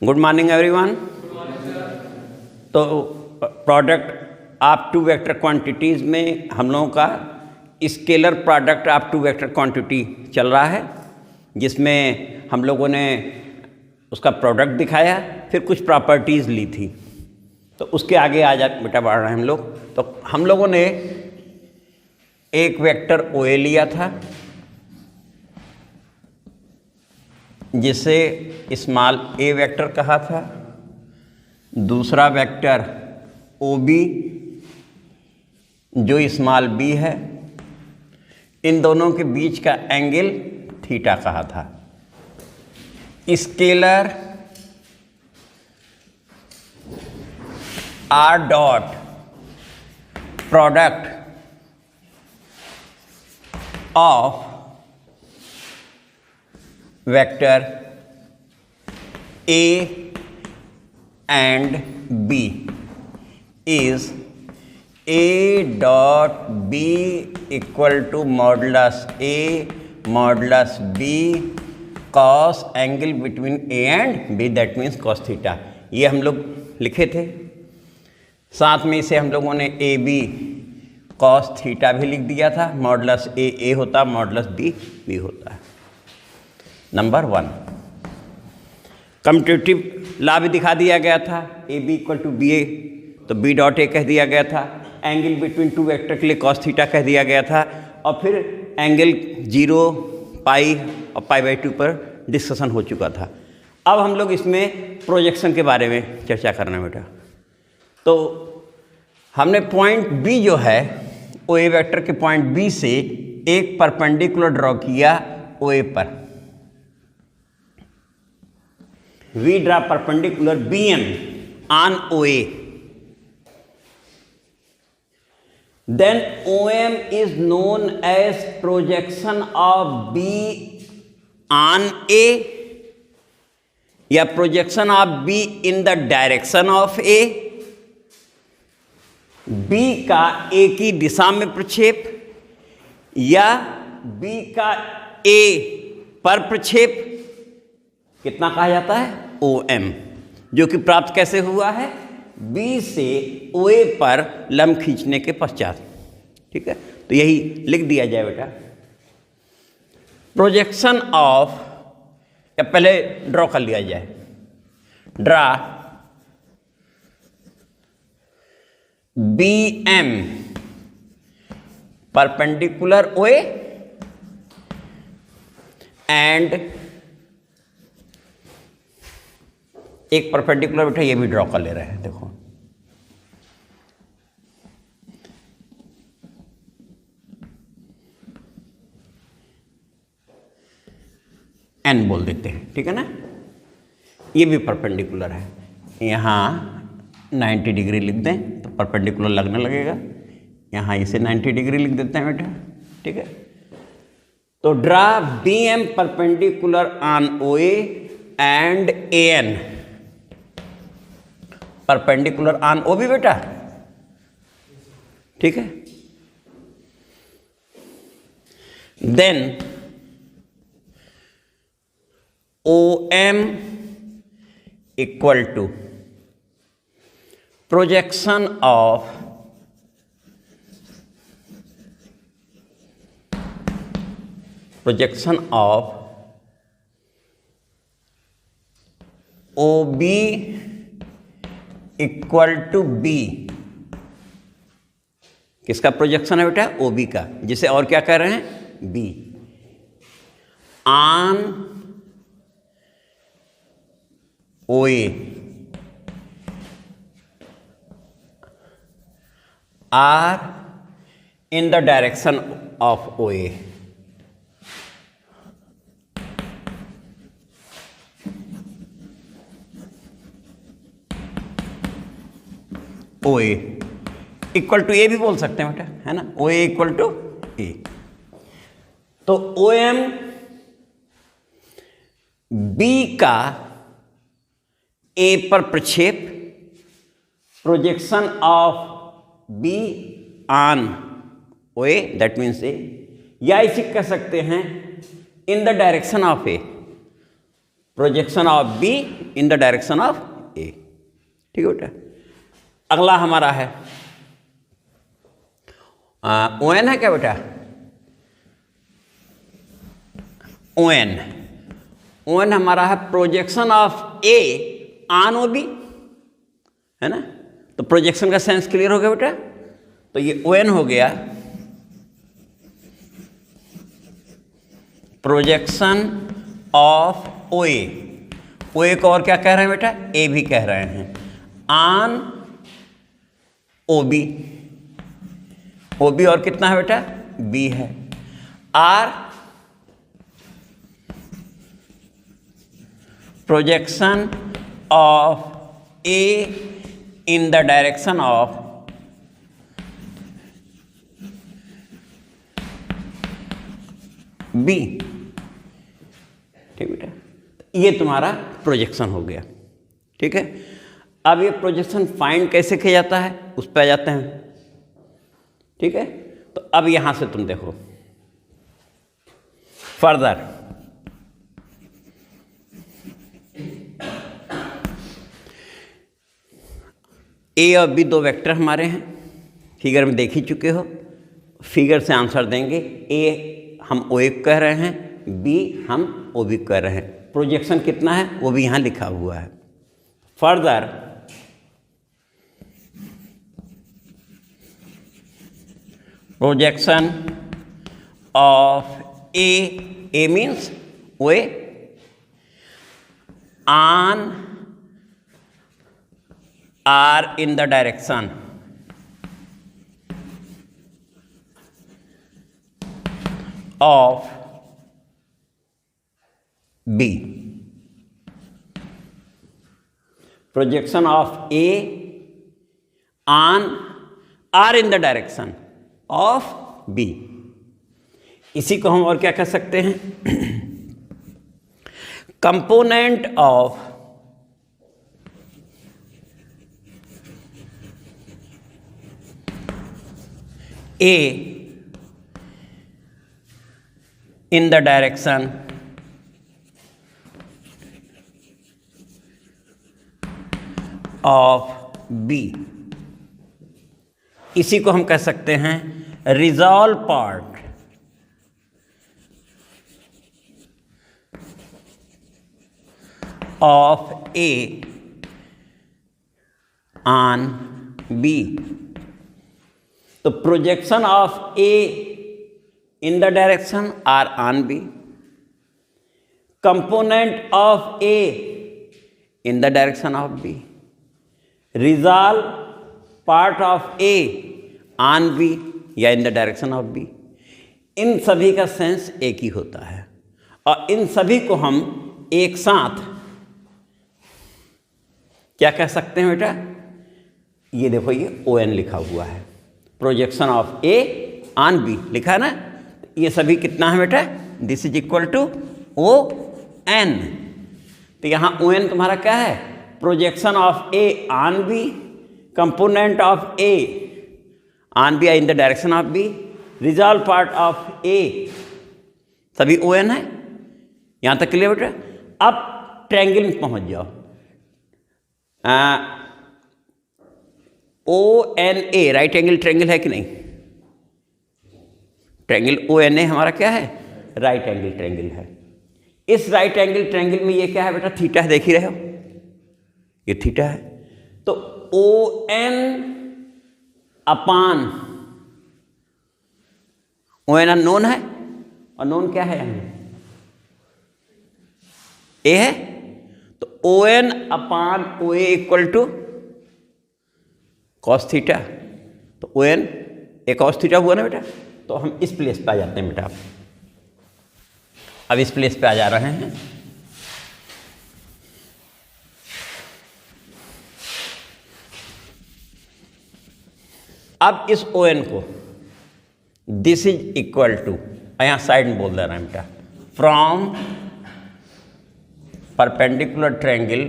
Good morning everyone. तो product of two vector quantities में हम लोगों का scalar product of two vector quantity चल रहा है, जिसमें हम लोगों ने उसका प्रोडक्ट दिखाया, फिर कुछ प्रॉपर्टीज़ ली थी। तो उसके आगे आज बेटा बढ़ रहे हैं हम लोग। तो हम लोगों ने एक वेक्टर OA लिया था, जिसे स्मॉल a वेक्टर कहा था। दूसरा वेक्टर OB जो स्मॉल b है, इन दोनों के बीच का एंगल थीटा कहा था। Scalar R dot product of vector A and B is A dot B equal to modulus A modulus B cos angle between A and B, that means cos theta। ये हम लोग लिखे थे। साथ में इसे हम लोगों ने AB cos थीटा भी लिख दिया था। मॉडुलस A होता, मॉडुलस B होता है। नंबर 1 कम्यूटेटिव लॉ भी दिखा दिया गया था। AB इक्वल टू BA, तो B डॉट A कह दिया गया था। एंगल बिटवीन टू वेक्टर के लिए cos थीटा कह दिया गया था। और फिर एंगल 0, पाई और π/2 पर डिस्कशन हो चुका था। अब हम लोग इसमें प्रोजेक्शन के बारे में चर्चा करना बेटा। तो हमने पॉइंट B जो है OA वेक्टर के पॉइंट B से एक परपेंडिकुलर ड्रॉ किया OA पर। We draw perpendicular BM on OA. Then OM is known as projection of B on A या projection of B in the direction of A। B का A की दिशा में प्रक्षेप या B का A पर प्रक्षेप कितना कहा जाता है? OM, जो कि प्राप्त कैसे हुआ है? B से OA पर लंब खींचने के पश्चात। ठीक है, तो यही लिख दिया जाए बेटा। प्रोजेक्शन ऑफ, या पहले ड्रॉ कर लिया जाए। Draw BM perpendicular OA and एक परपेंडिकुलर बेटा ये भी ड्रॉ कर ले रहे हैं। देखो N बोल देते हैं, ठीक है ना। ये भी परपेंडिकुलर है। यहाँ 90 डिग्री लिख दें तो परपेंडिकुलर लगने लगेगा। यहाँ इसे 90 डिग्री लिख देते हैं बेटा, ठीक है। तो draw BM perpendicular on OA and AN perpendicular on OB बेटा, ठीक है। Then OM equal to projection of OB equal to B। किसका प्रोजेक्शन है बेटा? OB का, जिसे और क्या कह रहे हैं? B on OA or in the direction of OA। OA equal to A भी बोल सकते हैं बेटा, है ना। OA equal to A। तो OM B का A पर प्रक्षेप, projection of B on OA, that means A, या इसे कह सकते हैं in the direction of A। Projection of B in the direction of A. ठीक है बेटा। अगला हमारा है ओ एन है क्या बेटा? ओ एन हमारा है projection of A on O B, है ना। तो प्रोजेक्शन का सेंस क्लियर हो गया बेटा। तो ये ओ एन हो गया प्रोजेक्शन ऑफ ओ ए। ओ ए को और क्या कह रहे हैं बेटा? ए भी कह रहे हैं। On O B, O B और कितना है बेटा? बी है। R projection of A in the direction of B. ठीक बेटा, ये तुम्हारा प्रोजेक्शन हो गया। ठीक है। अब ये प्रोजेक्शन फाइंड कैसे किया जाता है उस पर आ जाते हैं। ठीक है। तो अब यहां से तुम देखो फर्दर, ए और बी दो वेक्टर हमारे हैं, फिगर में देख ही चुके हो। फिगर से आंसर देंगे। ए हम ओ ए कह रहे हैं, बी हम ओ बी कह रहे हैं। प्रोजेक्शन कितना है वो भी यहाँ लिखा हुआ है। Further projection of A means O A on R in the direction of B. Projection of A on R in the direction of B. इसी को हम और क्या कह सकते हैं? Component of A in the direction of B, इसी को हम कह सकते हैं resolve part of A on B। तो projection of A in the direction are on B, component of A in the direction of B, resolve part of A on B या in the direction of B। इन सभी का sense एक ही होता है और इन सभी को हम एक साथ क्या कह सकते हैं बेटा? ये देखो, ये ओ एन लिखा हुआ है, projection of A on B लिखा है ना। ये सभी कितना है बेटा? This is equal to O N. तो यहाँ ओ एन तुम्हारा क्या है? Projection of A on B, component of A on B in the direction of B, resolved part of A, सभी ओ एन है। यहाँ तक क्लियर बेटा? अब ट्रायंगल में पहुँच जाओ। O N A right angle triangle है कि नहीं? ट्रायंगल ओ एन ए हमारा क्या है? राइट एंगल ट्रायंगल है। इस राइट एंगल ट्रायंगल में ये क्या है बेटा? थीटा है, देख ही रहे हो, ये थीटा है। तो O N upon O N known है और नोन क्या है? ए है। तो O N upon O A equal to cos theta. तो O N A cos theta हुआ ना बेटा। तो हम इस प्लेस पे आ जाते हैं बेटा। अब इस प्लेस पे आ जा रहे हैं। अब इस ओ एन को दिस इज इक्वल टू, यहाँ साइड में बोल दे रहा है बेटा, from perpendicular triangle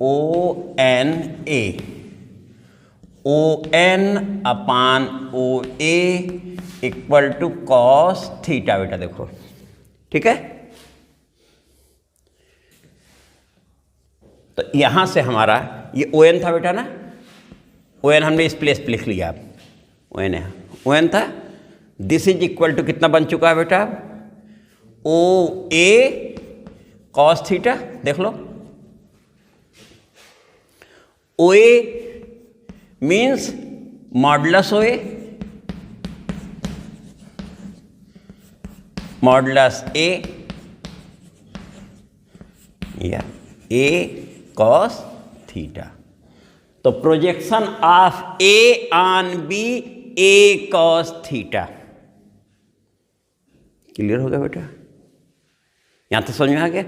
O N A, O N upon O A equal to cos theta बेटा। देखो ठीक है। तो यहाँ से हमारा ये ओ एन था बेटा ना, ओ एन हमने इस प्लेस पे लिख लिया, अब ओ एन है, ओ एन था। दिस इज इक्वल टू कितना बन चुका है बेटा, ओ ए कॉस थीटा, देख लो O A means modulus O A, modulus A या ए कॉस थीटा। तो projection of A on B A cos theta. Clear हो गया बेटा, यहां तो समझ में आ गया।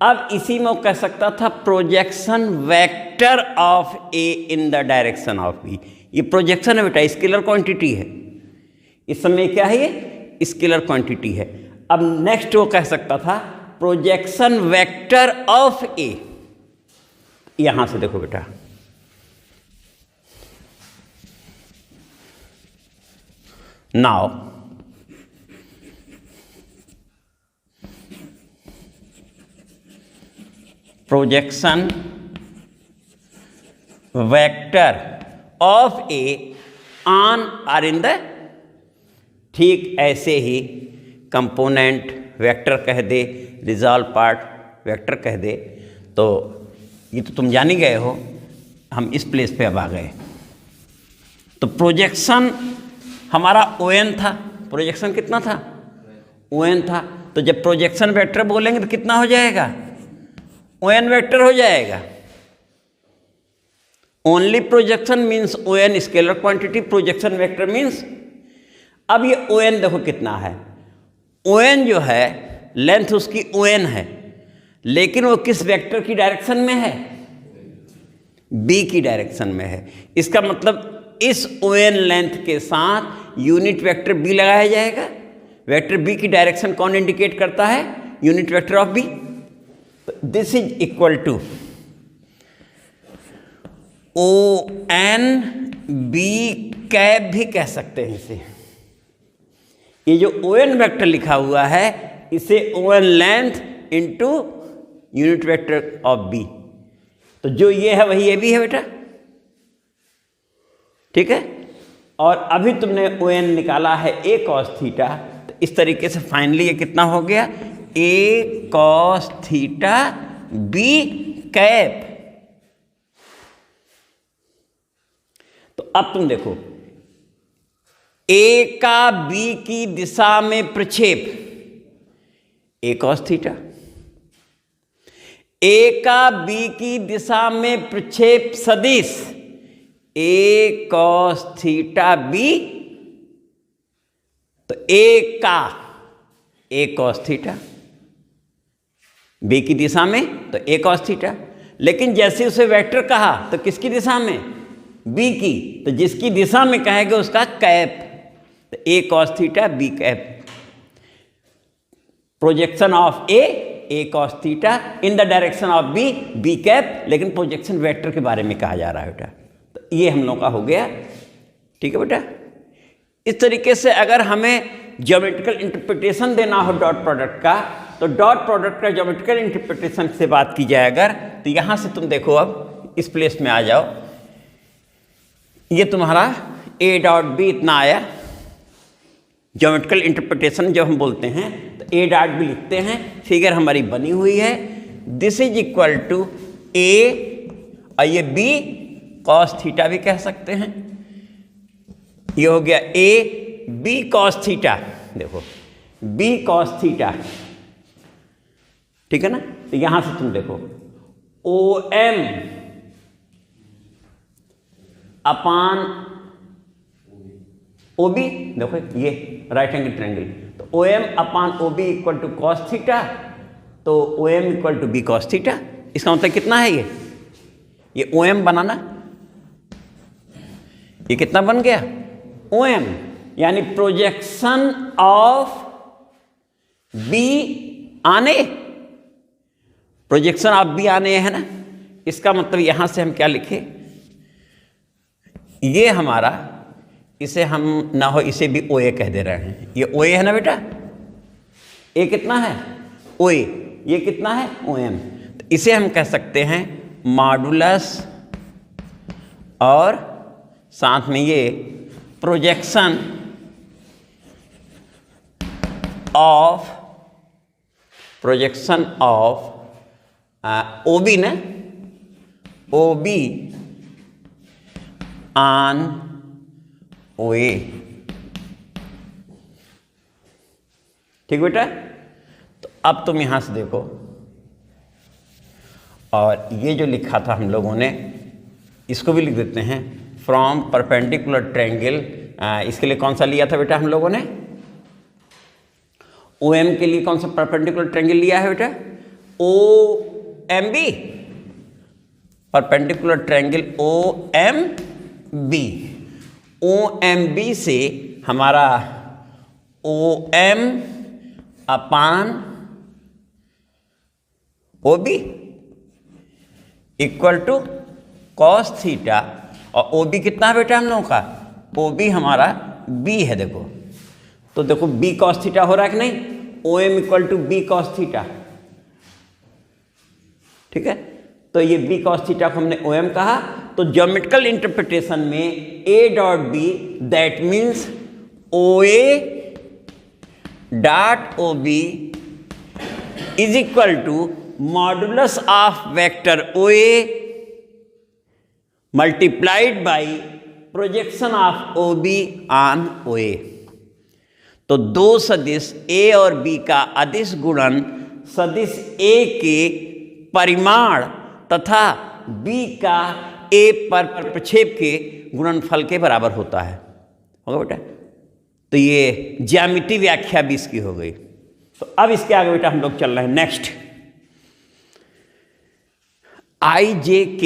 अब इसी में वो कह सकता था projection vector of A in the direction of B. ये प्रोजेक्शन है बेटा, स्केलर क्वांटिटी है, इस समय क्या है, ये स्केलर क्वांटिटी है। अब नेक्स्ट वो कह सकता था प्रोजेक्शन वेक्टर ऑफ ए। यहां से देखो बेटा, now projection vector of A on R in the, ठीक ऐसे ही कंपोनेंट वेक्टर कह दे, रिजॉल्व पार्ट वेक्टर कह दे। तो ये तो तुम जान ही गए हो, हम इस प्लेस पे अब आ गए। तो प्रोजेक्शन हमारा ओ एन था, प्रोजेक्शन कितना था, ओ एन था। तो जब प्रोजेक्शन वेक्टर बोलेंगे तो कितना हो जाएगा, ओ एन वेक्टर हो जाएगा। Only projection means O N scalar quantity, projection vector means. अब ये ओ एन देखो कितना है, ओ एन जो है लेंथ उसकी ओ एन है, लेकिन वो किस वेक्टर की डायरेक्शन में है, बी की डायरेक्शन में है। इसका मतलब इस ओ एन लेंथ के साथ यूनिट वेक्टर बी लगाया जाएगा। वेक्टर बी की डायरेक्शन कौन इंडिकेट करता है, unit vector of B. This is equal to O N B cap भी कह सकते हैं इसे। ये जो ओ एन वेक्टर लिखा हुआ है इसे O N length into unit vector of B. तो जो ये है वही ये भी है बेटा, ठीक है। और अभी तुमने ओ एन निकाला है ए कॉस थीटा, तो इस तरीके से फाइनली ये कितना हो गया, ए कॉस थीटा बी कैप। तो अब तुम देखो, ए का बी की दिशा में प्रक्षेप ए कॉस थीटा, ए का बी की दिशा में प्रक्षेप सदिश ए कॉस थीटा बी। तो ए का ए कॉस थीटा, बी की दिशा में तो ए कॉस थीटा, लेकिन जैसे उसे वेक्टर कहा तो किसकी दिशा में, बी की। तो जिसकी दिशा में कहेंगे उसका कैप, तो A cos theta B cap. Projection of A cos theta in the direction of B, B cap. लेकिन प्रोजेक्शन वेक्टर के बारे में कहा जा रहा है बेटा। तो ये हम लोग का हो गया, ठीक है बेटा। इस तरीके से अगर हमें ज्योमेट्रिकल इंटरप्रिटेशन देना हो डॉट प्रोडक्ट का, तो डॉट प्रोडक्ट का ज्योमेट्रिकल इंटरप्रिटेशन से बात की जाए अगर, तो यहां से तुम देखो, अब इस प्लेस में आ जाओ। ये तुम्हारा ए डॉट बी इतना आया। ज्योमेट्रिकल इंटरप्रिटेशन जब हम बोलते हैं तो ए डॉट बी लिखते हैं, फिगर हमारी बनी हुई है। दिस इज इक्वल टू ए, और ये बी कॉस थीटा भी कह सकते हैं। ये हो गया ए बी कॉस थीटा, देखो बी कॉस थीटा, ठीक है ना। तो यहां से तुम देखो ओ एम अपान ओ बी, देखो ये राइट एंगल ट्रायंगल, तो O M upon O B equal to cos theta, तो O M equal to B cos theta. इसका मतलब कितना है, ये ओ एम बनाना, ये कितना बन गया, ओ एम, यानी प्रोजेक्शन ऑफ बी आने, प्रोजेक्शन ऑफ बी आने है ना। इसका मतलब यहां से हम क्या लिखे, ये हमारा, इसे हम ना हो इसे भी ओ ए कह दे रहे हैं। ये ओ ए है ना बेटा, ए कितना है ओ ए, ये कितना है ओ एम। तो इसे हम कह सकते हैं मॉडुलस और साथ में ये प्रोजेक्शन ऑफ OB ना, OB ऑन OA। ठीक बेटा, तो अब तुम यहां से देखो, और ये जो लिखा था हम लोगों ने इसको भी लिख देते हैं, फ्रॉम परपेंडिकुलर ट्रायंगल। इसके लिए कौन सा लिया था बेटा हम लोगों ने? OM के लिए कौन सा परपेंडिकुलर ट्रायंगल लिया है बेटा? OMB, perpendicular triangle OMB। OMB से हमारा OM upon OB equal to cos theta, और OB कितना है बेटा हम लोगों का? OB हमारा B है। देखो तो देखो B कॉस थीटा हो रहा है कि नहीं? OM equal to B cos theta. ठीक है, तो ये B कॉस थीटा को हमने OM कहा। तो ज्योमेट्रिकल इंटरप्रिटेशन में A dot B that means OA dot OB is equal to modulus of vector OA multiplied by projection of OB on OA। तो दो सदिश A और B का अदिश गुणन सदिश A के परिमाण तथा B का A पर प्रक्षेप के गुणनफल के बराबर होता है। होगा बेटा? तो ये ज्यामिति व्याख्या भी इसकी हो गई। तो अब इसके आगे बेटा हम लोग चल रहे हैं नेक्स्ट। IJK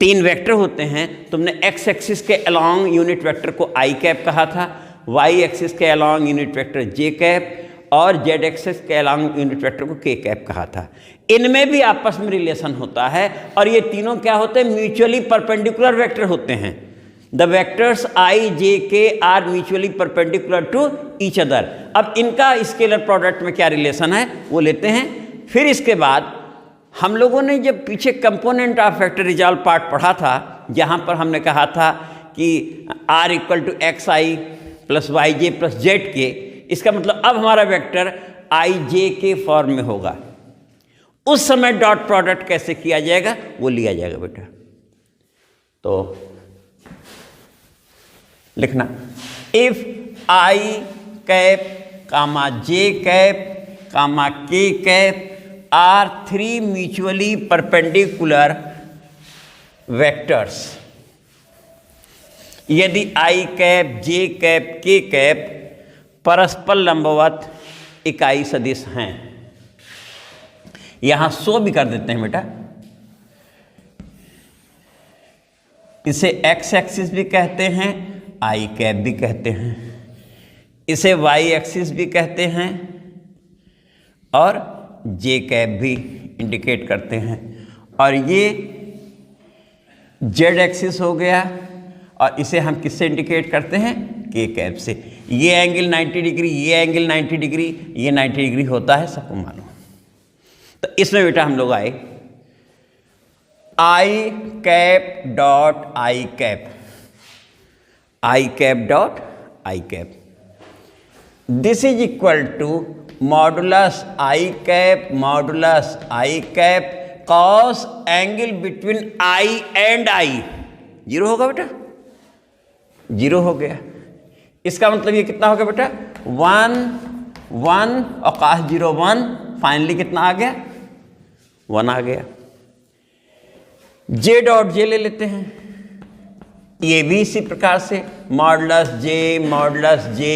तीन वेक्टर होते हैं। तुमने x एक्सिस के अलॉन्ग यूनिट वेक्टर को i कैप कहा था, y एक्सिस के along unit vector j cap और z एक्सिस के अलॉन्ग यूनिट वेक्टर को k कैप कहा था। इनमें भी आपस में रिलेशन होता है और ये तीनों क्या होते हैं? म्यूचुअली परपेंडिकुलर वेक्टर होते हैं। The vectors i j k are mutually perpendicular to each other. अब इनका स्केलर प्रोडक्ट में क्या रिलेशन है वो लेते हैं। फिर इसके बाद हम लोगों ने जब पीछे component of vector resolve part पढ़ा था, जहाँ पर हमने कहा था कि r equal to x i plus y j plus z k, इसका मतलब अब हमारा वेक्टर आई जे के फॉर्म में होगा। उस समय डॉट प्रोडक्ट कैसे किया जाएगा वो लिया जाएगा बेटा। तो लिखना, if i cap comma j cap comma k cap are three mutually perpendicular vectors, यदि i cap j cap k cap परस्पर लंबवत इकाई सदिश हैं। यहां 100 भी कर देते हैं बेटा। इसे एक्स एक्सिस भी कहते हैं, आई कैप भी कहते हैं, इसे वाई एक्सिस भी कहते हैं और जे कैप भी इंडिकेट करते हैं। और ये जेड एक्सिस हो गया और इसे हम किससे इंडिकेट करते हैं? के कैप से। ये एंगल 90 डिग्री, ये एंगल 90 डिग्री, ये 90 डिग्री होता है, सबको मालूम। तो इसमें बेटा हम लोग आए i cap dot i cap, i cap dot i cap, this is equal to modulus i cap cos angle between i and i. Zero होगा बेटा, जीरो हो गया। इसका मतलब ये कितना हो गया बेटा? 1 1 और cos 0 1, फाइनली कितना आ गया? 1 आ गया। जे डॉट जे ले लेते हैं, ये भी इसी प्रकार से मॉडुलस जे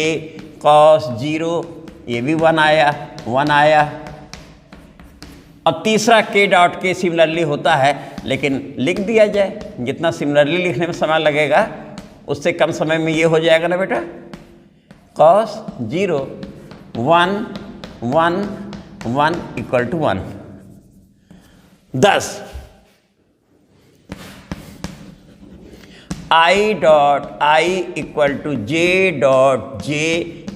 cos 0, ये भी 1 आया। और तीसरा के डॉट के सिमिलरली होता है, लेकिन लिख दिया जाए, जितना सिमिलरली लिखने में समय लगेगा उससे कम समय में ये हो जाएगा ना बेटा। cos 0 1 1 1 equal to 1। 10 i dot i equal to j dot j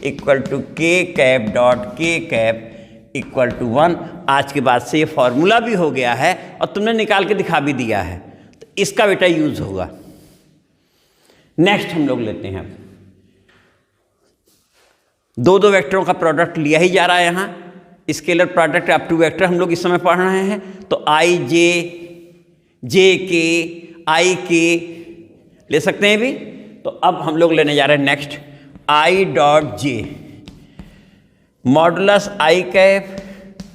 equal to k cap dot k cap equal to 1। आज के बाद से ये फॉर्मूला भी हो गया है और तुमने निकाल के दिखा भी दिया है, तो इसका बेटा यूज होगा। नेक्स्ट हम लोग लेते हैं, दो दो वेक्टरों का प्रोडक्ट लिया ही जा रहा है यहाँ, scalar product up to vector हम लोग इस समय पढ़ रहे हैं। तो आई जे, जे के, आई के ले सकते हैं भी। तो अब हम लोग लेने जा रहे हैं next I dot J, modulus i cap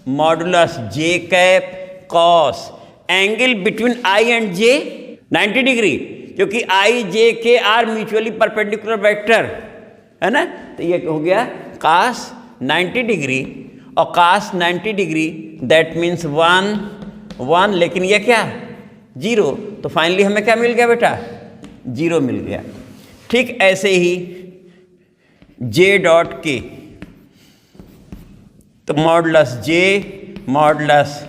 modulus J cap cos angle between i and J 90 degree, क्योंकि आई जे के आर म्यूचुअली परपेंडिकुलर वेक्टर है ना। तो ये हो गया cos 90 डिग्री, और cos 90 डिग्री दैट मीन्स 1, लेकिन ये क्या 0। तो फाइनली हमें क्या मिल गया बेटा, 0 मिल गया। ठीक ऐसे ही जे डॉट के, तो मॉडुलस जे मॉडुलस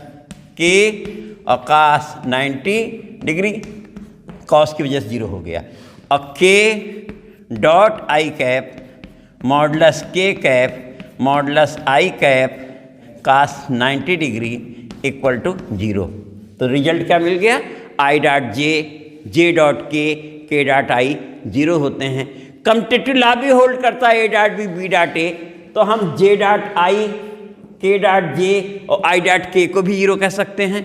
के और cos 90 डिग्री, कॉस की वजह से 0 हो गया। और k dot i cap modulus k cap modulus i cap cos 90 degree equal to 0। तो रिजल्ट क्या मिल गया, i dot j, j dot k dot i 0 होते हैं। कम्यूटेटिव लॉ भी होल्ड करता है, A dot B dot A. तो हम जे डॉट आई, के डॉट जे और आई डॉट के को भी 0 कह सकते हैं,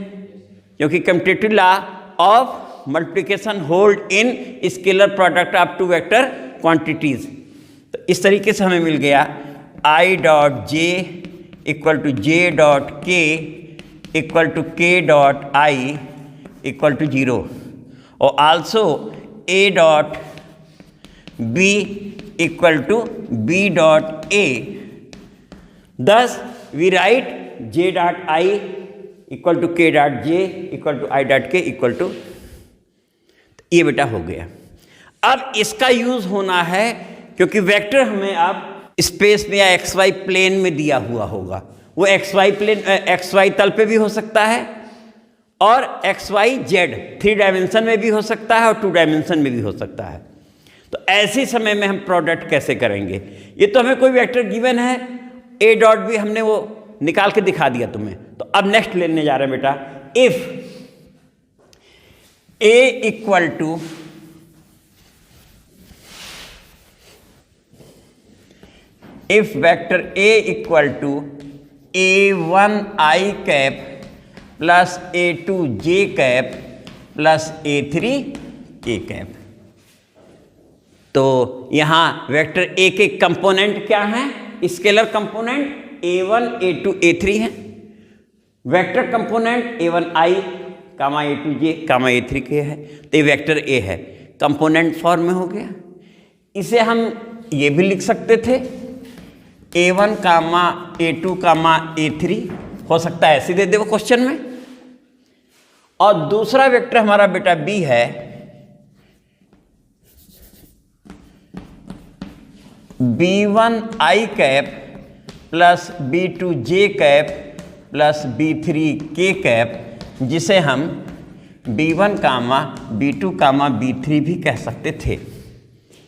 क्योंकि commutative law of multiplication hold in scalar product of two vector quantities. तो इस तरीके से हमें मिल गया i dot j equal to j dot k equal to k dot i equal to 0, और also a dot B equal to b dot a. Thus we write j dot i equal to k dot j equal to i dot k equal to, ये बेटा हो गया। अब इसका use होना है, क्योंकि वेक्टर हमें अब स्पेस में या एक्स वाई प्लेन में दिया हुआ होगा। वो x y plane, x y तल पे भी हो सकता है, और एक्स वाई जेड 3 डायमेंशन में भी हो सकता है, और 2 डायमेंशन में भी हो सकता है। तो ऐसे समय में हम प्रोडक्ट कैसे करेंगे, ये तो हमें कोई वेक्टर गिवन है, ए डॉट भी हमने वो निकाल के दिखा दिया तुम्हें। तो अब नेक्स्ट लेने जा रहे हैं बेटा, if A equal to if vector A equal to A1 I cap plus A2 J cap plus A3 K cap। तो यहाँ वेक्टर A के कंपोनेंट क्या हैं, scalar component A1 A2 A3 हैं, vector component A1 I comma A2 J comma A3 K है। तो ये vector A है, कंपोनेंट फॉर्म में हो गया। इसे हम ये भी लिख सकते थे A1 कामा A2 कामा A3, हो सकता है ऐसे दे दे वो क्वेश्चन में। और दूसरा वेक्टर हमारा बेटा B है, B1 I cap plus B2 J cap plus B3 K cap, जिसे हम B1 कामा B2 कामा B3 भी कह सकते थे।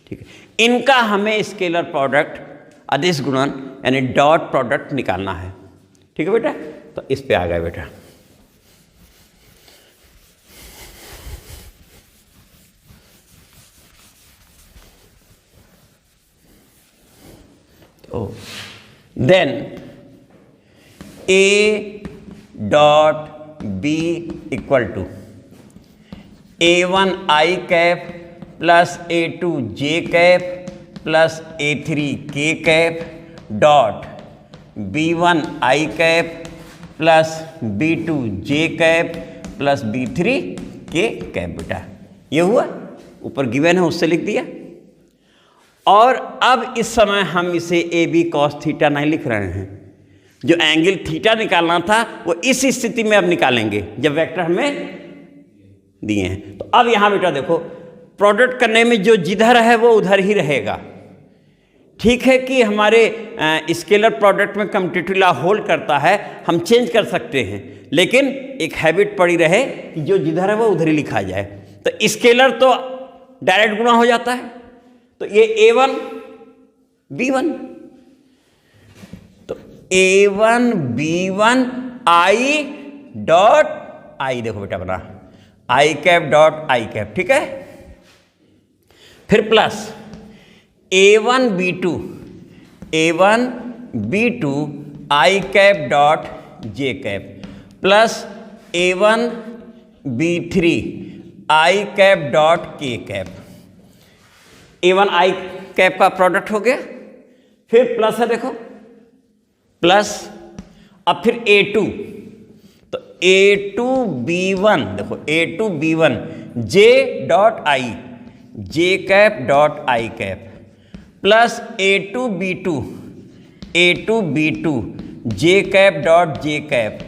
ठीक है, इनका हमें स्केलर प्रोडक्ट अदिश गुणन यानी डॉट प्रोडक्ट निकालना है। ठीक है बेटा, तो इस पे आ गए बेटा। तो then A dot B equal to A1 I cap plus A2 J cap plus A3 K cap dot B1 I cap plus B2 J cap plus B3 K cap. बेटा ये हुआ, ऊपर गिवन है उससे लिख दिया। और अब इस समय हम इसे ए बी कॉस थीटा नहीं लिख रहे हैं, जो एंगल थीटा निकालना था वो इस स्थिति में अब निकालेंगे जब वेक्टर हमें दिए हैं। तो अब यहाँ बेटा देखो, प्रोडक्ट करने में जो जिधर है वो उधर ही रहेगा। ठीक है कि हमारे स्केलर प्रोडक्ट में कम्यूटेटिव लॉ होल्ड करता है, हम चेंज कर सकते हैं, लेकिन एक हैबिट पड़ी रहे कि जो जिधर है वो उधर ही लिखा जाए। तो स्केलर तो डायरेक्ट गुणा हो जाता है, तो ये A1 B1, तो A1 B1 I dot I, देखो बेटा बना i cap dot i cap, ठीक है। फिर plus A1 B2 i cap dot j cap plus A1 B3 i cap dot k cap. A1 i cap का product हो गया, फिर प्लस है देखो प्लस, अब फिर A2, तो A2 B1 देखो A2 B1 J dot I J cap dot i cap plus A2 B2 J cap dot j cap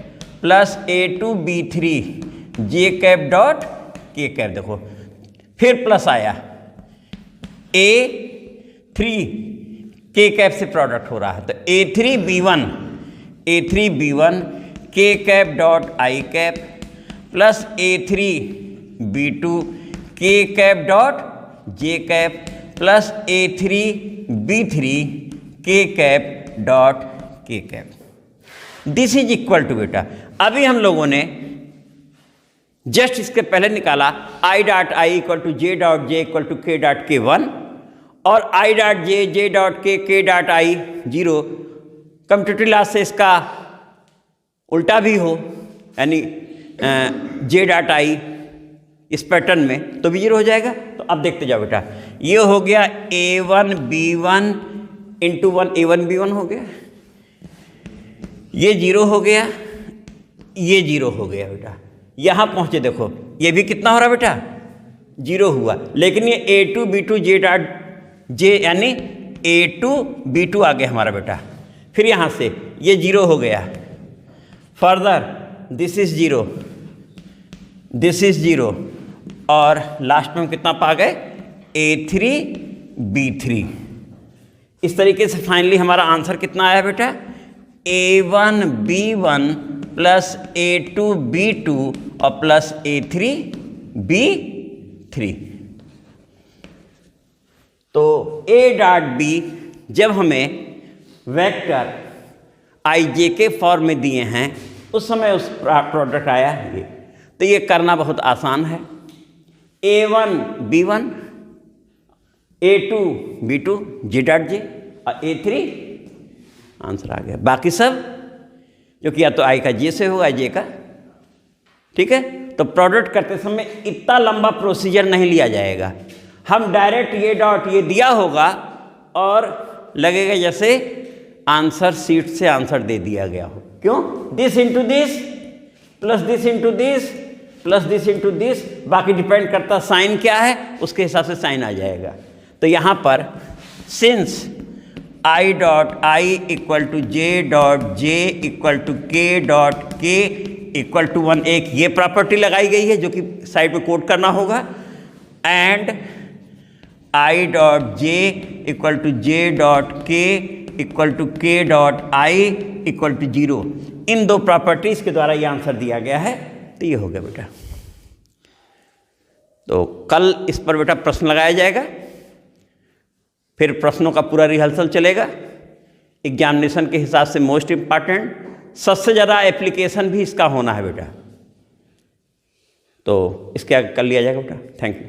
plus A2 B3 J cap dot k cap. देखो फिर plus आया A3 के cap से product हो रहा है, तो A3 B1 k cap dot i cap plus A3 B2 k cap dot j cap plus A3 B3 k cap dot k cap. This is equal to बेटा, अभी हम लोगों ने जस्ट इसके पहले निकाला i dot i equal to j dot j equal to k dot k 1 और i dot j dot k dot i 0। Commutative laws से इसका उल्टा भी हो, यानी जे डॉट आई इस पैटर्न में तो भी 0 हो जाएगा। तो अब देखते जाओ बेटा, ये हो गया A1 B1 into 1 A1 B1 हो गया, ये 0 हो गया, ये 0 हो गया बेटा। यहाँ पहुँचे देखो, ये भी कितना हो रहा बेटा 0 हुआ, लेकिन ये A2 B2 जे डॉट जे यानी A2 B2 आ गया हमारा बेटा। फिर यहाँ से ये 0 हो गया, further this is 0, this is 0 और लास्ट में हम कितना पा गए A3 B3। इस तरीके से फाइनली हमारा आंसर कितना आया बेटा A1 B1 plus A2 B2 और प्लस A3 B3। तो A डॉट B जब हमें वेक्टर आई जे के फॉर्म में दिए हैं उस समय उस प्रोडक्ट आया ये। तो ये करना बहुत आसान है, A1 B1 A2 B2 जे डॉट जे और A3 आंसर आ गया। बाकी सब जो कि या तो आई का जे से होगा जे का, ठीक है। तो प्रोडक्ट करते समय इतना लंबा प्रोसीजर नहीं लिया जाएगा, हम डायरेक्ट ये डॉट ये दिया होगा और लगेगा जैसे आंसर सीट से आंसर दे दिया गया हो। क्यों? This into this plus this into this plus this into this, बाकी डिपेंड करता साइन क्या है उसके हिसाब से साइन आ जाएगा। तो यहाँ पर since i dot i equal to j dot j equal to k dot k equal to 1, एक ये प्रॉपर्टी लगाई गई है जो कि साइड में कोड करना होगा, and i dot j equal to j dot k equal to k dot i equal to 0। इन दो प्रॉपर्टीज़ के द्वारा ये आंसर दिया गया है। तो ये हो गया बेटा। तो कल इस पर बेटा प्रश्न लगाया जाएगा, फिर प्रश्नों का पूरा रिहर्सल चलेगा एग्जामिनेशन के हिसाब से। मोस्ट इम्पॉर्टेंट, सबसे ज़्यादा एप्लीकेशन भी इसका होना है बेटा। तो इसके आगे कर लिया जाएगा बेटा। Thank you.